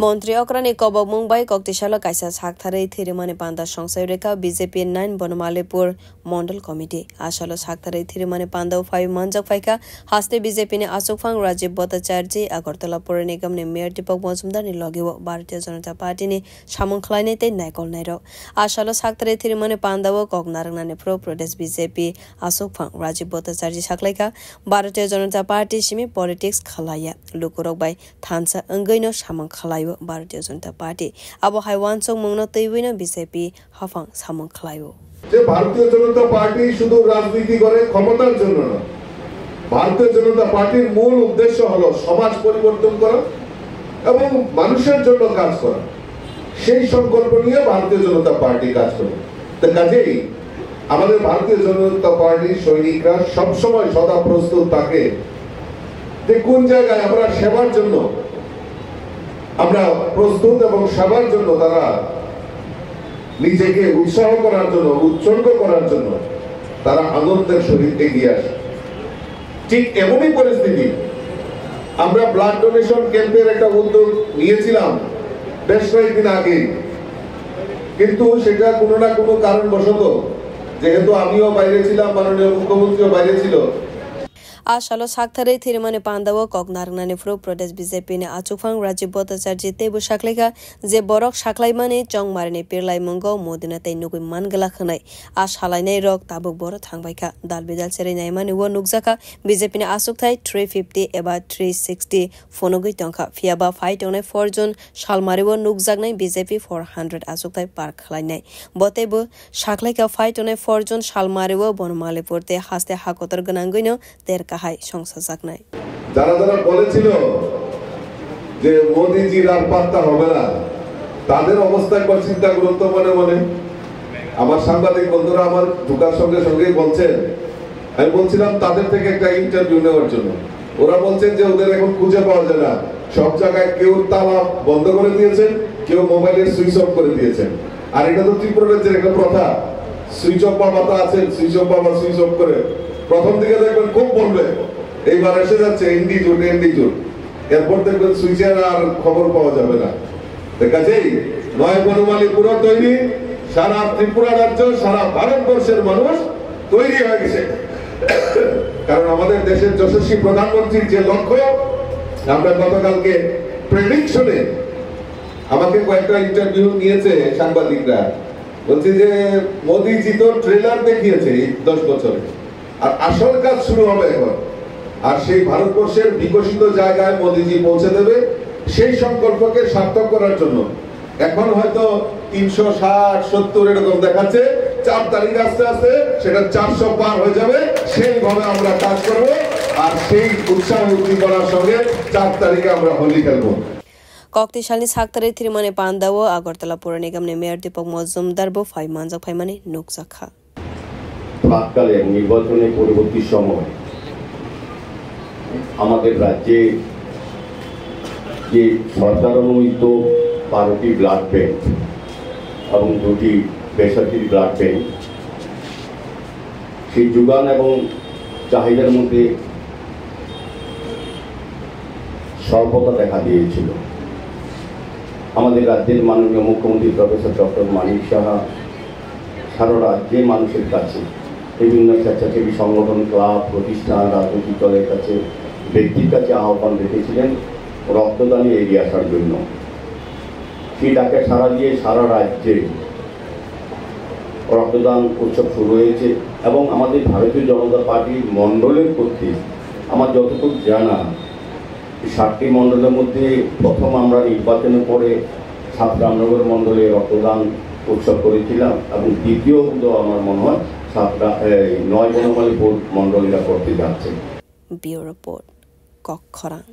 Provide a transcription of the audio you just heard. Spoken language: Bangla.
মন্ত্রী অক্রানি কবক মুম্বাই কক্তিশাল কাইসা সাকথারে থিরিমানে পান্দা সংশয় রেখা বিজেপি 9 বনমালীপুর মন্ডল কমিটি আশালো সাকথারে থিরিমানে পান্দাও 5 মঞ্জক ফাইকা হাস্তে বিজেপি ने आसुकफां राजीव भट्टाचार्य আগরতলা পৌর निगम ने मेयर दीपक मजुमदार ने लगेव भारतीय जनता पार्टी ने सामन खलायनायते नायकल नायरो आशालो साकथारे थिरिमाने पांदाव कक नारंगनाने प्रो प्रदेश BJP आसुकफां Rajiv Bhattacharya साखलायका Bharatiya Janata party Simi politics खलाया लुकुरक bye थानसा अंगैनो सामन खलायो भारतीय जनता पार्टी अब हाइवान सो मंगनो तैविनो बीजेपी हाफां सामन खलायो যে ভারতীয় জনতা পার্টি শুধু রাজনীতি করে ক্ষমতার জন্য না ভারতীয় জনতা পার্টির মূল উদ্দেশ্য হলো সমাজ পরিবর্তন করা এবং মানুষের জন্য কাজ করা সেই সংকল্প নিয়ে ভারতীয় জনতা পার্টি কাজ করে তো কাজেই আমাদের ভারতীয় জনতা পার্টির সৈনিকরা সব সময় সদা প্রস্তুত থাকে যে কোন জায়গায় আমরা সেবার জন্য আমরা প্রস্তুত এবং সেবার জন্য তারা নিজেকে উৎসাহ করার জন্য উৎসর্গ করার জন্য তারা আনন্দের সহিত এগিয়ে আসে ঠিক এমনই পরিস্থিতি আমরা ব্লাড ডোনেশন ক্যাম্পের একটা উদ্যোগ নিয়েছিলাম বেশ কয়েকদিন আগে কিন্তু সেটা কোনো না কোনো কারণবশত যেহেতু আমিও বাইরে ছিলাম মাননীয় মুখ্যমন্ত্রীও বাইরে ছিল आशालो साकथारे थिरिमाने पांदाव कक नारंगनाने प्रो प्रदेश बीजेपी ने आचुकफां राजीव भट्टाचार्य तेबो साखलायका जे बरक साखलायमाने चंगमारने पिरलाय मंगौ मोदिना तै नुगै मानगला खनाय आ सालायनाय रक ताबो बर थांबायका दाल बेदाल सेरायनाय माने व नुगजाका बीजेपी ने आसुकथाय 350 एबा 360 फोनगै टंका फियाबा फाइट अने 4 जन सालमारिव नुगजागनाय बीजेपी 400 आसुकथाय पार्क खलायनाय बतेबो साखलायका फाइट अने 4 जन सालमारिव बनमालेपुरते हास्ते हाकतर गनांगैनो तेर কাহাই সংসার নাই যারা যারা বলেছিল যে মোদিজির আর পাত্তা হবে না তাদের অবস্থা একবার চিন্তা করুন তো মনে মনে আমার সাংবাদিক বন্ধুরা আমার ঢোকার সঙ্গে সঙ্গেই বলছেন আমি বলছিলাম তাদের থেকে একটা ইন্টারভিউ নেওয়ার জন্য ওরা বলছেন যে ওদের এখন খুঁজে পাওয়া যায় না সব জায়গায় কেউ তালা বন্ধ করে দিয়েছেন কেউ মোবাইলের সুইচ অফ করে দিয়েছেন আর এটা তো ত্রিপুরা রাজ্যের একটা প্রথা সুইচ অফ বাবা তো আছেন সুইচ অফ বাবা সুইচ অফ করে প্রথম দিকে দেখবেন খুব বলবে এইবার এসে যাচ্ছে ইন্ডিজুট এরপর দেখবেন সুইচের আর খবর পাওয়া যাবে না কাজেই নয় বনমালী পুরো তৈরি সারা ত্রিপুরা রাজ্য সারা ভারতবর্ষের মানুষ তৈরি হয়ে গেছে কারণ আমাদের দেশের যশস্বী প্রধানমন্ত্রীর যে লক্ষ্য আমরা গতকালকে প্রেডিকশনে আমাকে কয়েকটা ইন্টারভিউ নিয়েছে সাংবাদিকরা বলছি যে মোদিজি তো ট্রেলার দেখিয়েছে 10 বছরে আর আসল কাজ শুরু হবে এখন আর সেই ভারতবর্ষের বিকশিত জায়গায় মোদিজি পৌঁছে দেবে সেই সংকল্পকে সার্থক করার জন্য এখন হয়তো 360-70 এরকম দেখাচ্ছে 4 তারিখ আস্তে আস্তে সেটা 400 পার হয়ে যাবে সেইভাবে আমরা কাজ করব আর সেই উৎসাহ উদ্দীপনার সঙ্গে 4 তারিখে আমরা হোলি খেলবো কক্তিশালনি সাকথারে থিরিমানে পান্দাও আগরতলা পৌর নিগম ने मेयर दीपक मजुमदार बो 5 मानजक फाइमाने नुकजाखा প্রাককালে নির্বাচনের পরবর্তী সময় আমাদের রাজ্যে যে সরকার অনুমোদিত 12টি ব্লাড ব্যাংক এবং 2টি বেসরকারি ব্লাড ব্যাংক সেই যোগান এবং চাহিদার মধ্যে স্বল্পতা দেখা দিয়েছিল আমাদের রাজ্যের মাননীয় মুখ্যমন্ত্রী প্রফেসর ডক্টর মানিক সাহা সারা রাজ্যে মানুষের কাছে বিভিন্ন স্বেচ্ছাসেবী সংগঠন ক্লাব প্রতিষ্ঠান রাজনৈতিক দলের কাছে ব্যক্তির কাছে আহ্বান রেখেছিলেন রক্তদানে এগিয়ে আসার জন্য সেই ডাকে সাড়া দিয়ে সারা রাজ্যে রক্তদান উৎসব শুরু হয়েছে এবং আমাদের ভারতীয় জনতা পার্টির মণ্ডলের কর্তৃক আমার যতটুকু জানা 7টি মণ্ডলের মধ্যে প্রথম আমরা নির্বাচনের পরে 7 রামনগর মণ্ডলে রক্তদান উৎসব করেছিলাম এবং দ্বিতীয় আমার মনে হয় 9 বনমালী মণ্ডলীরা করতে যাচ্ছে ব্যুরো রিপোর্ট কক্ষরাং।